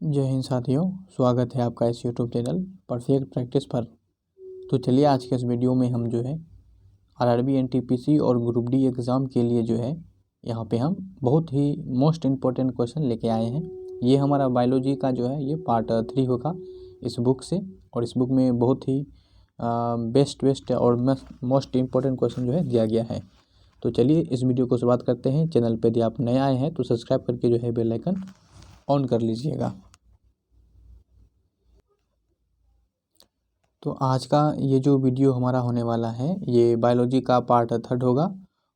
जय हिंद साथियों, स्वागत है आपका इस यूट्यूब चैनल परफेक्ट प्रैक्टिस पर। तो चलिए आज के इस वीडियो में हम जो है आरआरबी एनटीपीसी और ग्रुप डी एग्ज़ाम के लिए जो है यहाँ पे हम बहुत ही मोस्ट इम्पोर्टेंट क्वेश्चन लेके आए हैं। ये हमारा बायोलॉजी का जो है ये पार्ट 3 होगा इस बुक से, और इस बुक में बहुत ही बेस्ट और मोस्ट इम्पोर्टेंट क्वेश्चन जो है दिया गया है। तो चलिए इस वीडियो को शुरुआत करते हैं। चैनल पर यदि आप नए आए हैं तो सब्सक्राइब करके जो है बेल आइकन ऑन कर लीजिएगा। तो आज का ये जो वीडियो हमारा होने वाला है ये बायोलॉजी का पार्ट 3 होगा,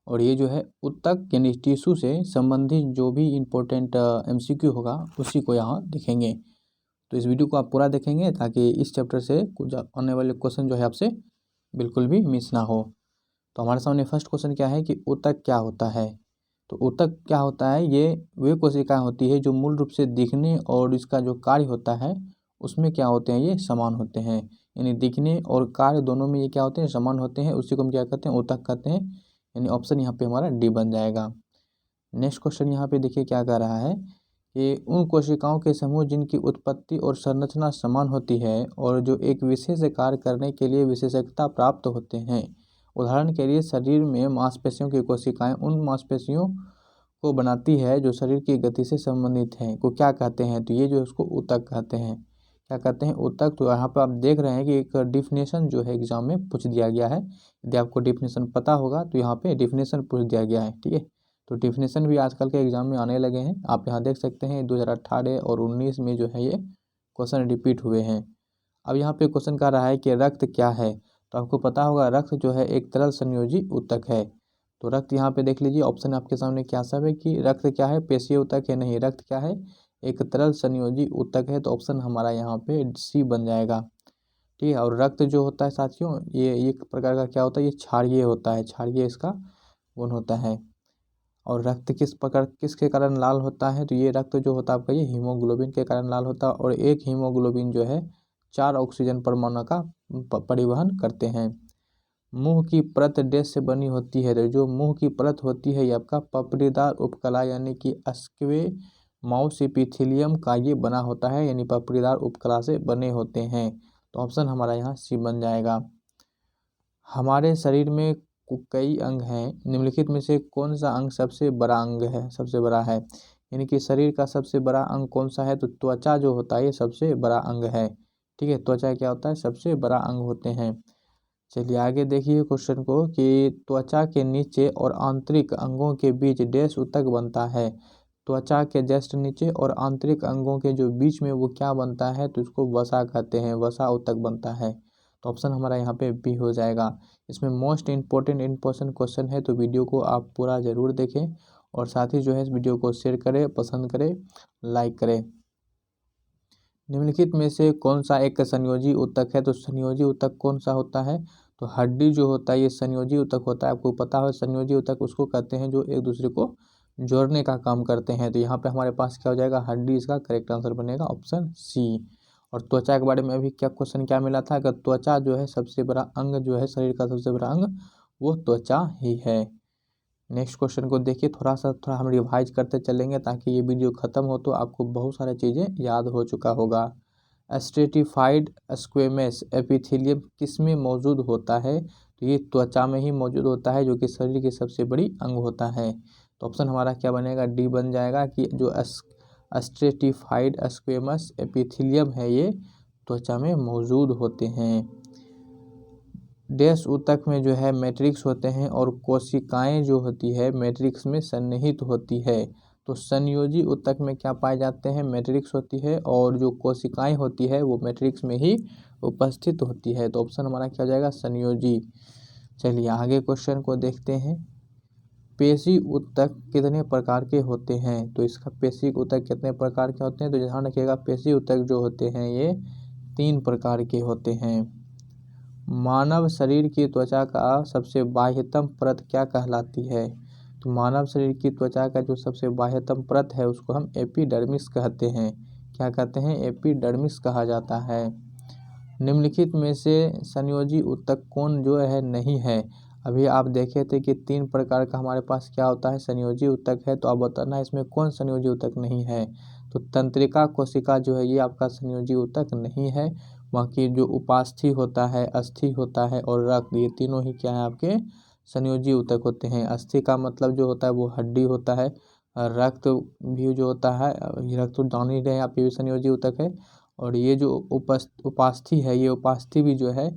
और ये जो है ऊतक यानी टिश्यू से संबंधित जो भी इम्पोर्टेंट एमसीक्यू होगा उसी को यहाँ देखेंगे। तो इस वीडियो को आप पूरा देखेंगे ताकि इस चैप्टर से कुछ आने वाले क्वेश्चन जो है आपसे बिल्कुल भी मिस ना हो। तो हमारे सामने फर्स्ट क्वेश्चन क्या है कि ऊतक क्या होता है। तो ऊतक क्या होता है, ये वे कोशिकाएं होती है जो मूल रूप से दिखने और इसका जो कार्य होता है उसमें क्या होते हैं, ये समान होते हैं। यानी दिखने और कार्य दोनों में ये क्या होते हैं, समान होते हैं। उसी को हम क्या कहते हैं, ऊतक कहते हैं। यानी ऑप्शन यहाँ पे हमारा डी बन जाएगा। नेक्स्ट क्वेश्चन यहाँ पे देखिए क्या कह रहा है कि उन कोशिकाओं के समूह जिनकी उत्पत्ति और संरचना समान होती है और जो एक विशेष कार्य करने के लिए विशेषज्ञता प्राप्त होते हैं। उदाहरण के लिए शरीर में मांसपेशियों की कोशिकाएं उन मांसपेशियों को बनाती है जो शरीर की गति से संबंधित हैं, को क्या कहते हैं, तो ये जो उसको ऊतक कहते हैं। क्या कहते हैं, ऊतक। तो यहाँ पर आप देख रहे हैं कि एक डिफिनेशन जो है एग्जाम में पूछ दिया गया है। यदि आपको डिफिनेशन पता होगा तो यहाँ पे डिफिनेशन पूछ दिया गया है, ठीक है। तो डिफिनेशन भी आजकल के एग्जाम में आने लगे हैं। आप यहाँ देख सकते हैं 2018 और 19 में जो है ये क्वेश्चन रिपीट हुए हैं। अब यहाँ पे क्वेश्चन कह रहा है कि रक्त क्या है। तो आपको पता होगा रक्त जो है एक तरल संयोजी ऊतक है। तो रक्त यहाँ पे देख लीजिए, ऑप्शन आपके सामने क्या सब है कि रक्त क्या है, पेशीय ऊतक है, नहीं, रक्त क्या है, एक तरल संयोजी ऊतक है। तो ऑप्शन हमारा यहाँ पे सी बन जाएगा, ठीक है। और रक्त जो होता है साथियों, ये एक प्रकार का क्या होता है, ये क्षारीय होता है, क्षारीय इसका गुण होता है। और रक्त किसके कारण लाल होता है, तो ये रक्त जो होता है आपका ये हीमोग्लोबिन के कारण लाल होता है। और एक हीमोग्लोबिन जो है 4 ऑक्सीजन परमाणु का परिवहन करते हैं। मुंह की परत डैश से बनी होती है। तो जो मुंह की परत होती है ये आपका पपड़ीदार उपकला यानी कि स्क्वेमाउस एपिथेलियम का ये बना होता है, यानी पपड़ीदार उपकला से बने होते हैं। तो ऑप्शन हमारा यहाँ सी बन जाएगा। हमारे शरीर में कई अंग हैं, निम्नलिखित में से कौन सा अंग सबसे बड़ा अंग है, सबसे बड़ा है। यानी कि शरीर का सबसे बड़ा अंग कौन सा है, तो त्वचा जो होता है ये सबसे बड़ा अंग है, ठीक है। त्वचा क्या होता है, सबसे बड़ा अंग होते हैं। चलिए आगे देखिए क्वेश्चन को कि त्वचा के नीचे और आंतरिक अंगों के बीच डैश ऊतक बनता है। त्वचा के जस्ट नीचे और आंतरिक अंगों के जो बीच में वो क्या बनता है, तो उसको वसा कहते हैं, वसा ऊतक बनता है। तो ऑप्शन हमारा यहाँ पे बी हो जाएगा। इसमें मोस्ट इम्पोर्टेंट क्वेश्चन है, तो वीडियो को आप पूरा ज़रूर देखें और साथ ही जो है इस वीडियो को शेयर करें, पसंद करें, लाइक करें। निम्नलिखित में से कौन सा एक संयोजी ऊतक है। तो संयोजी ऊतक कौन सा होता है, तो हड्डी जो होता है ये संयोजी ऊतक होता है। आपको पता हो संयोजी ऊतक उसको कहते हैं जो एक दूसरे को जोड़ने का काम करते हैं। तो यहाँ पे हमारे पास क्या हो जाएगा, हड्डी इसका करेक्ट आंसर बनेगा, ऑप्शन सी। और त्वचा के बारे में अभी क्या क्वेश्चन क्या मिला था, अगर त्वचा जो है सबसे बड़ा अंग जो है, शरीर का सबसे बड़ा अंग वो त्वचा ही है। नेक्स्ट क्वेश्चन को देखिए, थोड़ा हम रिवाइज करते चलेंगे ताकि ये वीडियो खत्म हो तो आपको बहुत सारी चीज़ें याद हो चुका होगा। स्ट्रेटिफाइड स्क्वेमस एपिथेलियम किस में मौजूद होता है, तो ये त्वचा में ही मौजूद होता है, जो कि शरीर की सबसे बड़ी अंग होता है। तो ऑप्शन हमारा क्या बनेगा, डी बन जाएगा कि जो स्ट्रेटिफाइड स्क्वेमस एपिथेलियम है ये त्वचा में मौजूद होते हैं। डैश ऊतक में जो है मैट्रिक्स होते हैं और कोशिकाएं जो होती है मैट्रिक्स में सन्निहित होती है। तो संयोजी ऊतक में क्या पाए जाते हैं, मैट्रिक्स होती है, और जो कोशिकाएं होती है वो मैट्रिक्स में ही उपस्थित होती है। तो ऑप्शन हमारा क्या हो जाएगा, संयोजी। चलिए आगे क्वेश्चन को देखते हैं। पेशी ऊतक कितने प्रकार के होते हैं, तो इसका पेशी ऊतक कितने प्रकार के होते हैं, तो ध्यान रखिएगा पेशी ऊतक जो होते हैं ये 3 प्रकार के होते हैं। मानव शरीर की त्वचा का सबसे बाह्यतम परत क्या कहलाती है, तो मानव शरीर की त्वचा का जो सबसे बाह्यतम परत है उसको हम एपिडर्मिस कहते हैं। क्या कहते हैं, एपिडर्मिस कहा जाता है। निम्नलिखित में से संयोजी ऊतक कौन जो है नहीं है। अभी आप देखे थे कि 3 प्रकार का हमारे पास क्या होता है, संयोजी ऊतक है। तो अब बताना इसमें कौन संयोजी ऊतक नहीं है। तो तंत्रिका कोशिका जो है ये आपका संयोजी ऊतक नहीं है। बाकी जो उपास्थि होता है, अस्थि होता है और रक्त, ये तीनों ही क्या है आपके संयोजी ऊतक होते हैं। अस्थि का मतलब जो होता है वो हड्डी होता है, रक्त भी जो होता है, रक्त तो जान ही रहे हैं आप, ये भी संयोजी ऊतक है। और ये जो उपास्थि है, ये उपास्थि भी जो है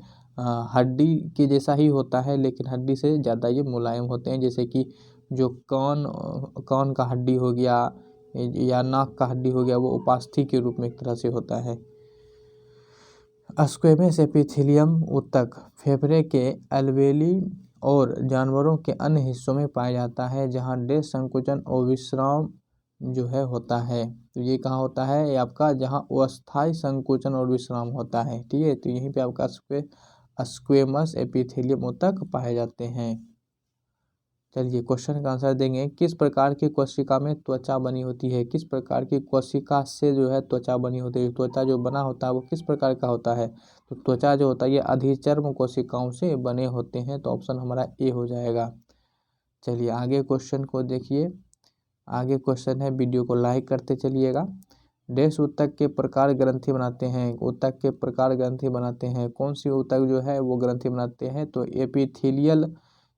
हड्डी के जैसा ही होता है, लेकिन हड्डी से ज़्यादा ये मुलायम होते हैं। जैसे कि जो कान का हड्डी हो गया या नाक का हड्डी हो गया, वो उपास्थि के रूप में एक तरह से होता है। स्क्वेमस एपिथेलियम ऊतक फेफड़े के अलवेली और जानवरों के अन्य हिस्सों में पाया जाता है, जहां डेस संकुचन और विश्राम जो है होता है। तो ये कहाँ होता है, ये आपका जहां अस्थायी संकुचन और विश्राम होता है। ठीक है, तो यहीं पे आपका स्क्वेमस एपिथेलियम ऊतक पाए जाते हैं। चलिए क्वेश्चन का आंसर देंगे। किस प्रकार की कोशिका में त्वचा बनी होती है? किस प्रकार की कोशिका से जो है त्वचा बनी होती है? त्वचा जो बना होता है वो किस प्रकार का होता है? तो त्वचा जो होता है ये अधिचर्म कोशिकाओं से बने होते हैं। तो ऑप्शन हमारा ए हो जाएगा। चलिए आगे क्वेश्चन को देखिए। आगे क्वेश्चन है, वीडियो को लाइक करते चलिएगा। डेस ऊतक के प्रकार ग्रंथि बनाते हैं। ऊतक के प्रकार ग्रंथि बनाते हैं। कौन सी ऊतक जो है वो ग्रंथि बनाते हैं? तो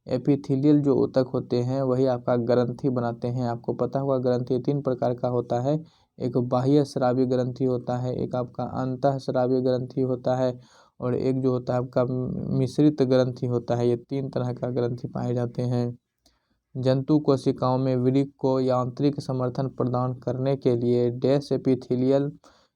एपिथेलियल जो ऊतक होते हैं वही आपका ग्रंथि बनाते हैं। आपको पता होगा ग्रंथि 3 प्रकार का होता है। एक बाह्य स्रावी ग्रंथि होता है, एक आपका अंतः स्रावी ग्रंथि होता है, और एक जो होता है आपका मिश्रित ग्रंथि होता है। ये 3 तरह का ग्रंथि पाए जाते हैं। जंतु कोशिकाओं में वृक्क को यांत्रिक समर्थन प्रदान करने के लिए डैश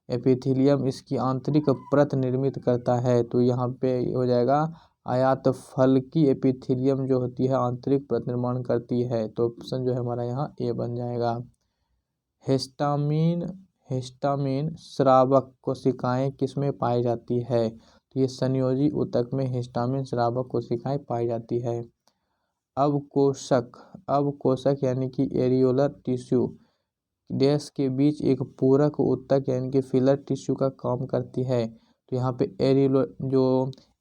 एपिथेलियम इसकी आंतरिक परत निर्मित करता है। तो यहाँ पे हो जाएगा आयात फलकी एपिथेलियम जो होती है आंतरिक परत निर्माण करती है। तो ऑप्शन जो है हमारा यहाँ ए बन जाएगा। हिस्टामिन स्रावक कोशिकाएं किसमें पाई जाती है? तो ये संयोजी ऊतक में हिस्टामिन स्रावक कोशिकाएं पाई जाती है। अवकोशक यानी कि एरियोलर टिश्यू डैश के बीच एक पूरक ऊतक यानी कि फिलर टिश्यू का काम करती है। तो यहाँ पे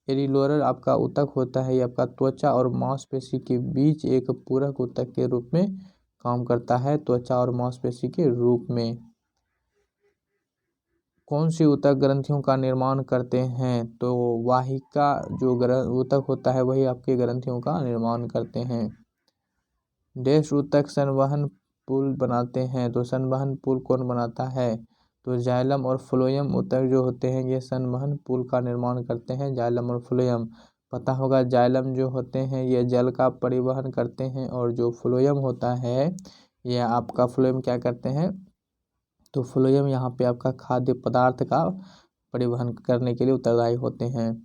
एरियोलर आपका ऊतक होता है, ये आपका त्वचा और मांसपेशी के बीच एक पूरक ऊतक के रूप में काम करता है, त्वचा और मांसपेशी के रूप में। कौन सी ऊतक ग्रंथियों का निर्माण करते हैं? तो वाहिका जो ऊतक होता है वही आपके ग्रंथियों का निर्माण करते हैं। डैश ऊतक संवहन पुल बनाते हैं। तो संवहन पुल कौन बनाता है? तो जाइलम और फ्लोएम ऊतक जो होते हैं ये संवहन पुल का निर्माण करते हैं, जाइलम और फ्लोएम। पता होगा जाइलम जो होते हैं ये जल का परिवहन करते हैं, और जो फ्लोएम होता है ये आपका फ्लोएम क्या करते हैं? तो फ्लोएम यहाँ पे आपका खाद्य पदार्थ का परिवहन करने के लिए उत्तरदायी होते हैं।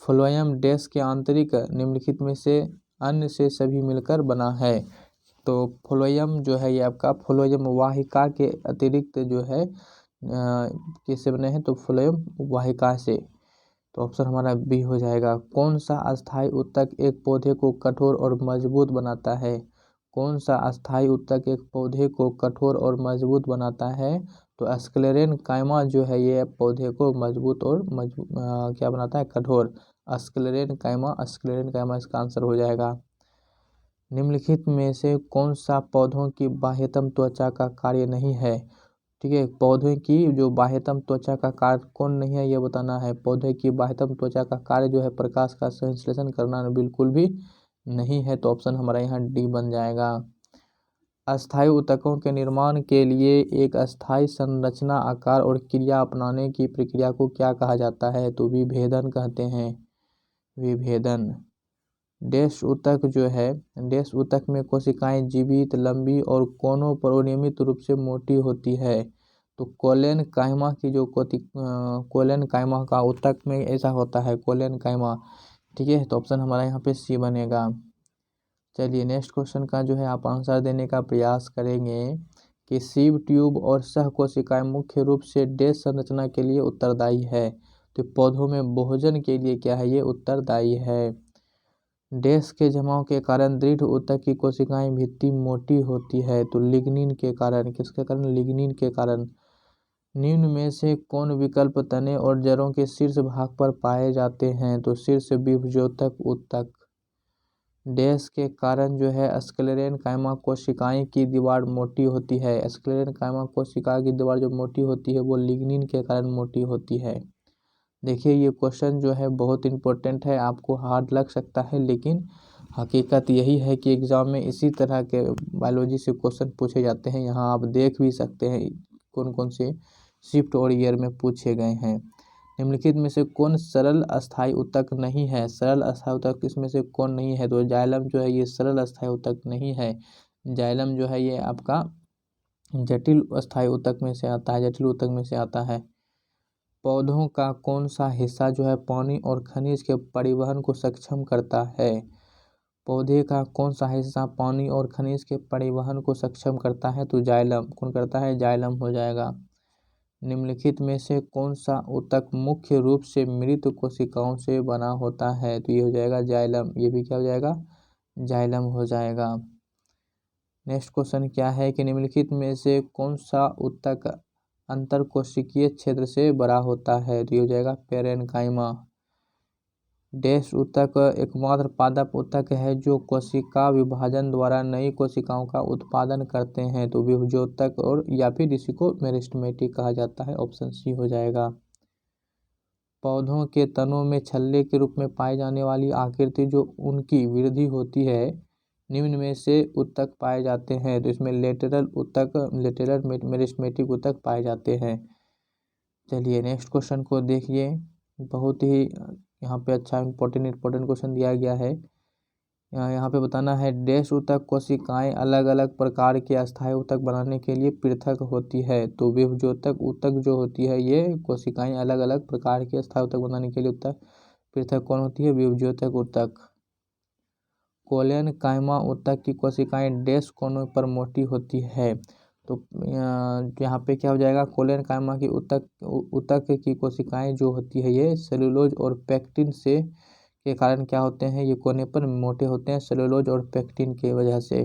फ्लोएम डैश के आंतरिक निम्नलिखित में से अन्य से सभी मिलकर बना है। तो फ्लोएम जो है ये आपका फ्लोएम वाहिका के अतिरिक्त जो है किससे बने हैं? तो फ्लोएम वाहिका से। तो ऑप्शन हमारा बी हो जाएगा। कौन सा अस्थायी ऊतक एक पौधे को कठोर और मजबूत बनाता है? कौन सा अस्थायी ऊतक एक पौधे को कठोर और मजबूत बनाता है? तो स्क्लेरेनकाइमा जो है ये पौधे को मजबूत और क्या बनाता है? कठोर। स्क्लेरेनकाइमा इसका आंसर हो जाएगा। निम्नलिखित में से कौन सा पौधों की बाह्यतम त्वचा का कार्य नहीं है? ठीक है, पौधे की जो बाह्यतम त्वचा का कार्य कौन नहीं है ये बताना है। पौधे की बाह्यतम त्वचा का कार्य जो है प्रकाश का संश्लेषण करना बिल्कुल भी नहीं है। तो ऑप्शन हमारा यहाँ डी बन जाएगा। अस्थायी ऊतकों के निर्माण के लिए एक अस्थायी संरचना, आकार और क्रिया अपनाने की प्रक्रिया को क्या कहा जाता है? तो विभेदन कहते हैं। विभेदन। डैश ऊतक जो है, डैश ऊतक में कोशिकाएं जीवित, लंबी और कोनों पर नियमित रूप से मोटी होती है। तो कोलेनकाइमा की जो कोलेनकाइमा का ऊतक में ऐसा होता है, कोलेनकाइमा। ठीक है, तो ऑप्शन हमारा यहाँ पे सी बनेगा। चलिए नेक्स्ट क्वेश्चन का जो है आप आंसर देने का प्रयास करेंगे कि सीव ट्यूब और सह कोशिकाएं मुख्य रूप से डैश संरचना के लिए उत्तरदायी है। तो पौधों में भोजन के लिए क्या है? ये उत्तरदायी है। डैश के जमाव के कारण दृढ़ ऊतक की कोशिकाएं भित्ति मोटी होती है। तो लिग्निन के कारण, किसके कारण? लिग्निन के कारण। निम्न में से कौन विकल्प तने और जड़ों के शीर्ष भाग पर पाए जाते हैं? तो शीर्ष विभजोतक ऊतक। डैश के कारण जो है स्क्लेरन कायमा कोशिकाएं की दीवार मोटी होती है। स्क्लेरन कायमा कोशिका की दीवार जो मोटी होती है वो लिग्निन के कारण मोटी होती है। देखिए ये क्वेश्चन जो है बहुत इंपॉर्टेंट है, आपको हार्ड लग सकता है लेकिन हकीकत यही है कि एग्ज़ाम में इसी तरह के बायोलॉजी से क्वेश्चन पूछे जाते हैं। यहाँ आप देख भी सकते हैं कौन कौन से शिफ्ट और ईयर में पूछे गए हैं। निम्नलिखित में से कौन सरल अस्थायी ऊतक नहीं है? सरल अस्थायी ऊतक इसमें से कौन नहीं है? तो जाइलम जो है ये सरल अस्थायी ऊतक नहीं है। जाइलम जो है ये आपका जटिल अस्थायी ऊतक में से आता है, जटिल ऊतक में से आता है। पौधों का कौन सा हिस्सा जो है पानी और खनिज के परिवहन को सक्षम करता है? पौधे का कौन सा हिस्सा पानी और खनिज के परिवहन को सक्षम करता है? तो जाइलम। कौन करता है? जाइलम हो जाएगा। निम्नलिखित में से कौन सा ऊतक मुख्य रूप से मृत कोशिकाओं से बना होता है? तो ये हो जाएगा जाइलम। ये भी क्या हो जाएगा? जाइलम हो जाएगा। नेक्स्ट क्वेश्चन क्या है कि निम्नलिखित में से कौन सा ऊतक अंतरकोशिकीय क्षेत्र से बड़ा होता है? तो ये हो जाएगा पेरेन्काइमा। डैश ऊतक एकमात्र पादप ऊतक है जो कोशिका विभाजन द्वारा नई कोशिकाओं का उत्पादन करते हैं। तो विभजोतक और या फिर इसी को मेरिस्टेमेटिक कहा जाता है। ऑप्शन सी हो जाएगा। पौधों के तनों में छल्ले के रूप में पाई जाने वाली आकृति जो उनकी वृद्धि होती है, निम्न में से ऊतक पाए जाते हैं। तो इसमें लेटरल ऊतक, लेटरल मेरिस्टेमेटिक ऊतक पाए जाते हैं। चलिए नेक्स्ट क्वेश्चन को देखिए, बहुत ही यहाँ पे अच्छा इंपॉर्टेंट क्वेश्चन दिया गया है। यहाँ पे बताना है डैश ऊतक कोशिकाएं अलग अलग प्रकार के अस्थायी ऊतक बनाने के लिए पृथक होती है। तो विभजोतक ऊतक जो होती है ये कोशिकाएं अलग अलग प्रकार के अस्थायी ऊतक बनाने के लिए ऊतक पृथक कौन होती है? विभजोतक ऊतक। कोलेन कायमा ऊतक की कोशिकाएं डैश कोनों पर मोटी होती है। तो यहाँ पे क्या हो जाएगा? कोलेन कायमा की ऊतक की कोशिकाएं जो होती है ये सेलुलोज और पेक्टिन से के कारण क्या होते हैं? ये कोने पर मोटे होते हैं, सेलुलोज और पेक्टिन के वजह से।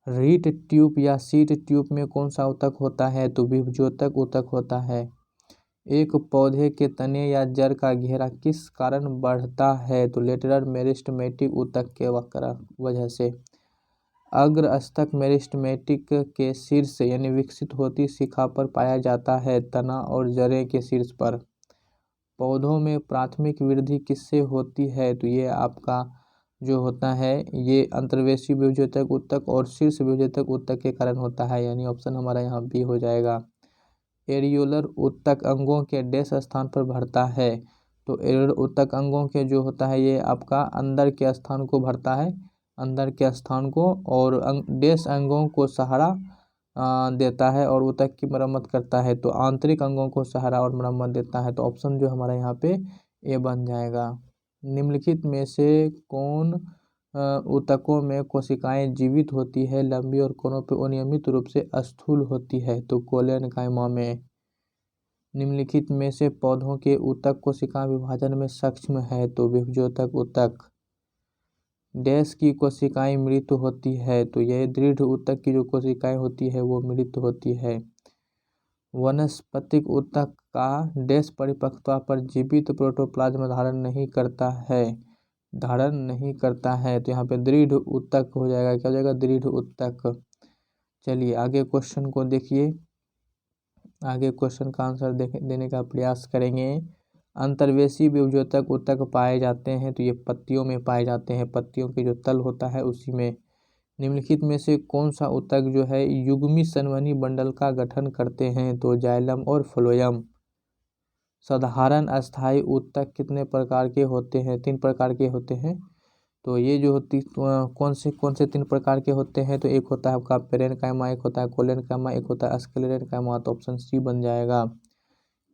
रीट ट्यूब या सीट ट्यूब में कौन सा ऊतक होता है? तो विभजोतक ऊतक होता है। एक पौधे के तने या जड़ का घेरा किस कारण बढ़ता है? तो लेटरल मेरिस्टेमेटिक ऊतक के वजह से। अग्रस्थक मेरिस्टेमेटिक के शीर्ष यानी विकसित होती शिखा पर पाया जाता है, तना और जड़ें के शीर्ष पर। पौधों में प्राथमिक वृद्धि किससे होती है? तो ये आपका जो होता है ये अंतर्वेशी विभजोतक ऊतक और शीर्ष विभजोतक ऊतक के कारण होता है, यानी ऑप्शन हमारा यहाँ बी हो जाएगा। एरियोलर ऊतक अंगों के डैश स्थान पर भरता है। तो एरियोलर ऊतक अंगों के जो होता है ये आपका अंदर के स्थान को भरता है, अंदर के स्थान को, और डैश अंगों को सहारा देता है और ऊतक की मरम्मत करता है। तो आंतरिक अंगों को सहारा और मरम्मत देता है। तो ऑप्शन जो हमारा यहाँ पे ए बन जाएगा। निम्नलिखित में से कौन ऊतकों में कोशिकाएं जीवित होती है, लंबी और कोनों पे अनियमित रूप से स्थूल होती है? तो कोलेन कायमा में। निम्नलिखित में से पौधों के ऊतक कोशिका विभाजन में सक्षम है? तो विभजोतक ऊतक। डैश की कोशिकाएं मृत होती है? तो यह दृढ़ ऊतक की जो कोशिकाएं होती है वो मृत होती है। वनस्पतिक ऊतक का डैश परिपक्वता पर जीवित प्रोटोप्लाज्म धारण नहीं करता है, धारण नहीं करता है। तो यहाँ पे दृढ़ ऊतक हो जाएगा। क्या हो जाएगा? दृढ़ ऊतक। चलिए आगे क्वेश्चन को देखिए, आगे क्वेश्चन का आंसर देने का प्रयास करेंगे। अंतर्वेशी विभजोतक ऊतक पाए जाते हैं, तो ये पत्तियों में पाए जाते हैं, पत्तियों के जो तल होता है उसी में। निम्नलिखित में से कौन सा ऊतक जो है युग्मी संवहनी बंडल का गठन करते हैं? तो जाइलम और फ्लोएम। साधारण अस्थायी ऊतक कितने प्रकार के होते हैं? 3 प्रकार के होते हैं। तो ये जो होती कौन से 3 प्रकार के होते हैं? तो एक होता है आपका पेरेन्काइमा, एक होता है कोलेनकाइमा, एक होता है स्क्लेरेनकाइमा। तो ऑप्शन सी बन जाएगा।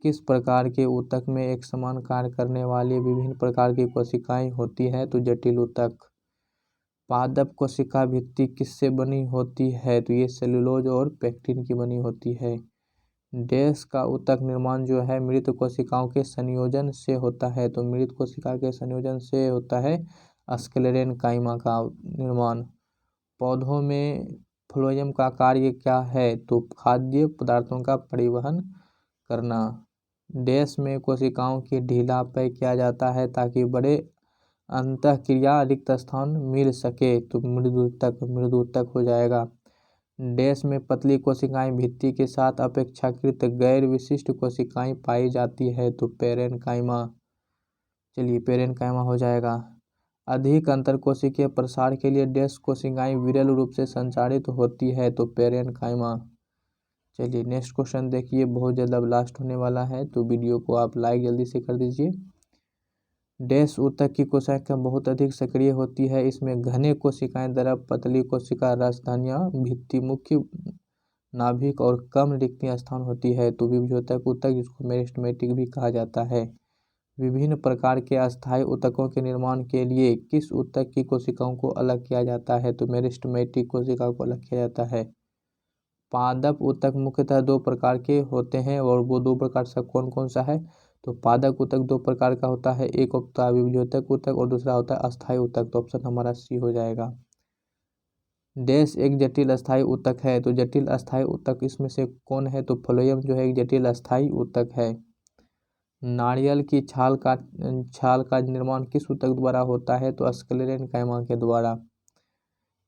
किस प्रकार के ऊतक में एक समान कार्य करने वाली विभिन्न प्रकार की कोशिकाएं होती है? तो जटिल ऊतक। पादप कोशिका भित्ति किससे बनी होती है? तो ये सेलुलोज और पेक्टिन की बनी होती है। डैश का ऊतक निर्माण जो है मृत कोशिकाओं के संयोजन से होता है। तो मृत कोशिका के संयोजन से होता है स्क्लेरेनकाइमा का निर्माण। पौधों में फ्लोएम का कार्य क्या है? तो खाद्य पदार्थों का परिवहन करना। डैश में कोशिकाओं की ढीलापय किया जाता है ताकि बड़े अंतःक्रिया रिक्त स्थान मिल सके तो मृदुतक हो जाएगा। डैश में पतली कोशिकाएं भित्ति के साथ अपेक्षाकृत गैर विशिष्ट कोशिकाएं पाई जाती है तो पेरेन्काइमा। चलिए पेरेन्काइमा हो जाएगा। अधिक अंतरकोशिकीय प्रसार के लिए डैश कोशिकाएं विरल रूप से संचारित होती है तो पेरेन्काइमा। चलिए नेक्स्ट क्वेश्चन देखिए, बहुत जल्द अब लास्ट होने वाला है तो वीडियो को आप लाइक जल्दी से कर दीजिए। डैश ऊतक की कोशिका बहुत अधिक सक्रिय होती है, इसमें घने कोशिकाएं द्रव पतली कोशिका राजधानियाँ भित्ति मुख्य नाभिक और कम रिक्ति स्थान होती है तो विभज्योतक ऊतक, जिसको मेरिस्टेमेटिक भी कहा जाता है। विभिन्न प्रकार के अस्थायी ऊतकों के निर्माण के लिए किस ऊतक की कोशिकाओं को अलग किया जाता है तो मेरिस्टेमेटिक कोशिका को अलग किया जाता है। पादप ऊतक मुख्यतः दो प्रकार के होते हैं और वो दो प्रकार से कौन कौन सा है तो पादप ऊतक दो प्रकार का होता है, एक होता है विभज्योतक ऊतक और दूसरा होता है अस्थायी ऊतक। तो ऑप्शन हमारा सी हो जाएगा। डैश एक जटिल अस्थायी ऊतक है तो जटिल अस्थायी ऊतक इसमें से कौन है तो फ्लोएम जो है एक जटिल अस्थायी ऊतक है। नारियल की छाल का निर्माण किस ऊतक द्वारा होता है तो स्क्लेरेन्काइमा के द्वारा।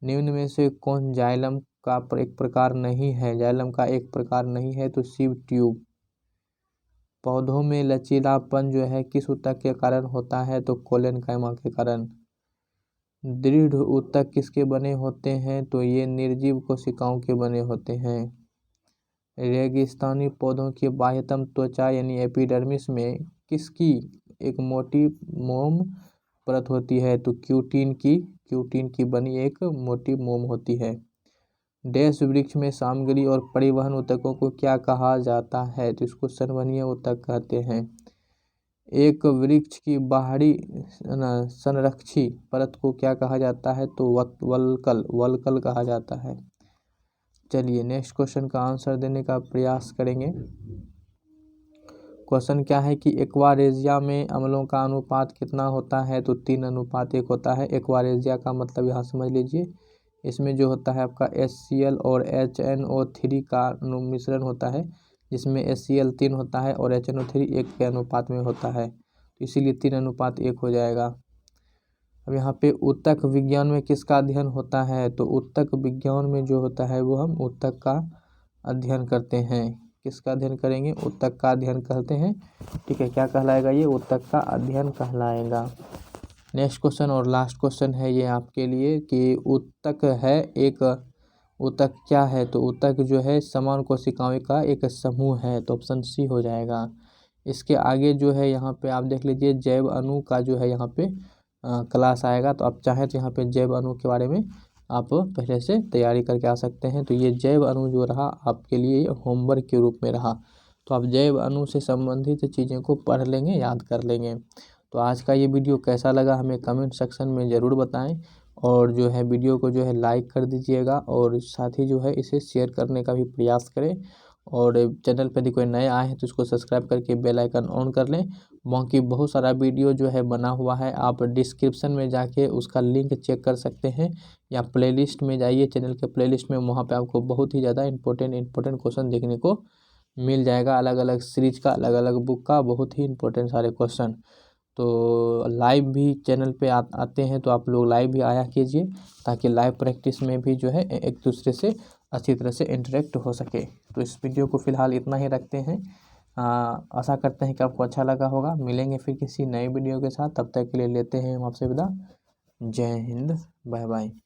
निम्न में से कौन जाइलम का एक प्रकार नहीं है, जाइलम का एक प्रकार नहीं है तो सीव ट्यूब। पौधों में लचीलापन जो है किस ऊतक के कारण होता है तो कोलेनकाइमा के कारण। दृढ़ ऊतक किसके बने होते हैं तो ये निर्जीव कोशिकाओं के बने होते हैं। रेगिस्तानी पौधों की बाह्यतम त्वचा यानी एपिडर्मिस में किसकी एक मोटी मोम परत होती है तो क्यूटीन की बनी एक मोटी मोम होती है। डैश वृक्ष में सामग्री और परिवहन ऊतकों को क्या कहा जाता है तो इसको संवहनीय ऊतक कहते हैं। एक वृक्ष की बाहरी संरक्षी परत को क्या कहा जाता है तो वल्कल कहा जाता है। चलिए नेक्स्ट क्वेश्चन का आंसर देने का प्रयास करेंगे। क्वेश्चन क्या है कि एक्वारेजिया में अम्लों का अनुपात कितना होता है तो 3:1 होता है। एक्वारेजिया का मतलब यहाँ समझ लीजिए, इसमें जो होता है आपका HCl और HNO3 का मिश्रण होता है, जिसमें HCl 3 होता है और HNO3 1 के अनुपात में होता है, तो इसीलिए 3:1 हो जाएगा। अब यहाँ पे ऊतक विज्ञान में किसका अध्ययन होता है तो ऊतक विज्ञान में जो होता है वो हम ऊतक का अध्ययन करते हैं। किसका अध्ययन करेंगे, ऊतक का अध्ययन करते हैं। ठीक है, क्या कहलाएगा ये, ऊतक का अध्ययन कहलाएगा। नेक्स्ट क्वेश्चन और लास्ट क्वेश्चन है ये आपके लिए कि ऊतक है एक, ऊतक क्या है तो ऊतक जो है समान कोशिकाओं का एक समूह है तो ऑप्शन सी हो जाएगा। इसके आगे जो है यहाँ पे आप देख लीजिए जैव अणु का जो है यहाँ पे क्लास आएगा, तो आप चाहें तो यहाँ पे जैव अणु के बारे में आप पहले से तैयारी करके आ सकते हैं। तो ये जैव अणु जो रहा आपके लिए होमवर्क के रूप में रहा, तो आप जैव अणु से संबंधित चीज़ें को पढ़ लेंगे, याद कर लेंगे। तो आज का ये वीडियो कैसा लगा हमें कमेंट सेक्शन में ज़रूर बताएं, और जो है वीडियो को जो है लाइक कर दीजिएगा और साथ ही जो है इसे शेयर करने का भी प्रयास करें। और चैनल पर यदि कोई नए आए हैं तो इसको सब्सक्राइब करके बेल आइकन ऑन कर लें। बाकी बहुत सारा वीडियो जो है बना हुआ है, आप डिस्क्रिप्शन में जाके उसका लिंक चेक कर सकते हैं, या प्लेलिस्ट में जाइए चैनल के प्लेलिस्ट में, वहाँ पे आपको बहुत ही ज़्यादा इंपॉर्टेंट क्वेश्चन देखने को मिल जाएगा। अलग अलग सीरीज का, अलग अलग बुक का बहुत ही इंपॉर्टेंट सारे क्वेश्चन। तो लाइव भी चैनल पे आते हैं तो आप लोग लाइव भी आया कीजिए, ताकि लाइव प्रैक्टिस में भी जो है एक दूसरे से अच्छी तरह से इंटरेक्ट हो सके। तो इस वीडियो को फिलहाल इतना ही रखते हैं। आशा करते हैं कि आपको अच्छा लगा होगा। मिलेंगे फिर किसी नए वीडियो के साथ, तब तक के लिए लेते हैं हम आपसे विदा। जय हिंद, बाय बाय।